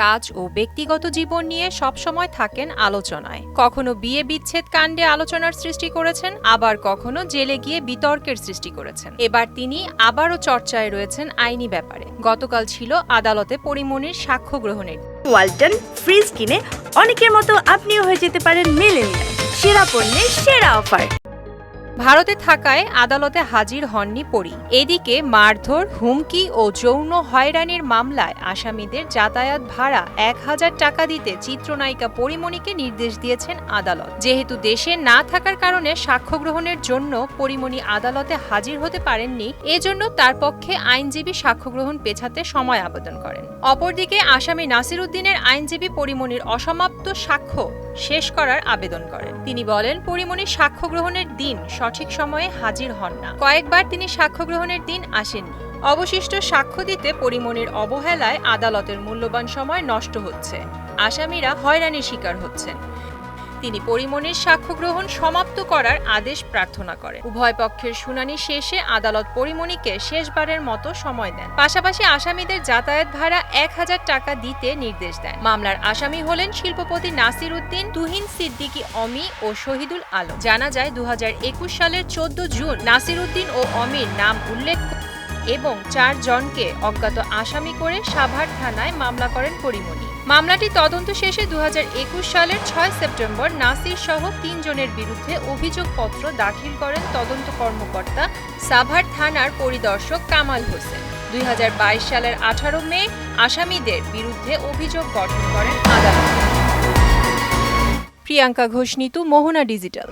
কাজ ও ব্যক্তিগত জীবন নিয়ে সবসময় থাকেন আলোচনায়। কখনো বিয়ে বিচ্ছেদ কাণ্ডে আলোচনার সৃষ্টি করেছেন, আবার কখনো জেলে গিয়ে বিতর্কের সৃষ্টি করেছেন। এবার তিনি আবারও চর্চায় রয়েছেন আইনি ব্যাপারে। গতকাল ছিল আদালতে পরীমনির সাক্ষ্য গ্রহণের। ওয়ালটন ফ্রিজ কিনে অনেকের মতো আপনিও হয়ে যেতে পারেন মিলেনিয়াল। সেরা পণ্যের সেরা অফার। ভারতে থাকায় আদালতে হাজির হননি পরী। এদিকে মারধর, হুমকি ও যৌন হয়রানির মামলায় আসামিদের যাতায়াত ভাড়া ১,০০০ টাকা দিতে চিত্রনায়িকা পরীমনিকে নির্দেশ দিয়েছেন আদালত। যেহেতু দেশে না থাকার কারণে সাক্ষ্য গ্রহণের জন্য পরীমনি আদালতে হাজির হতে পারেননি, এজন্য তার পক্ষে আইনজীবী সাক্ষ্য গ্রহণ পেছাতে সময় আবেদন করেন। অপরদিকে আসামি নাসির উদ্দিনের আইনজীবী পরীমনির অসমাপ্ত সাক্ষ্য শেষ করার আবেদন করেন। তিনি বলেন, পরীমনির সাক্ষ্য গ্রহণের দিন সঠিক সময়ে হাজির হন না। কয়েকবার তিনি সাক্ষ্য গ্রহণের দিন আসেননি। অবশিষ্ট সাক্ষ্য দিতে পরীমনির অবহেলায় আদালতের মূল্যবান সময় নষ্ট হচ্ছে। আসামিরা হয়রানির শিকার হচ্ছেন। তিনি পরীমনির সাক্ষ্য গ্রহণ সমাপ্ত করার আদেশ প্রার্থনা করেন। উভয় পক্ষের শুনানি শেষে আদালত পরীমনিকে শেষবারের মতো সময় দেন। পাশাপাশি আসামিদের যাতায়াত ভাড়া ১,০০০ টাকা দিতে নির্দেশ দেন। মামলার আসামি হলেন শিল্পপতি নাসির উদ্দিন, তুহিন সিদ্দিকী অমি ও শহীদুল আলম। জানা যায় ২০২১ সালের ১৪ জুন নাসির উদ্দিন ও অমির নাম উল্লেখ এবং ৪ জনকে অজ্ঞাত আসামি করে সাভার থানায় মামলা করেন পরীমনি। মামলাটি তদন্ত শেষে ২০২১ সালের ৬ সেপ্টেম্বর নাসির সহ ৩ জনের বিরুদ্ধে অভিযোগপত্র দাখিল করেন তদন্ত কর্মকর্তা সাভার থানার পরিদর্শক কামাল হোসেন। ২০২২ সালের ১৮ মে আসামিদের বিরুদ্ধে অভিযোগ গঠন করেন আদালত। প্রিয়াঙ্কা ঘোষ, নিতু, মোহনা ডিজিটাল।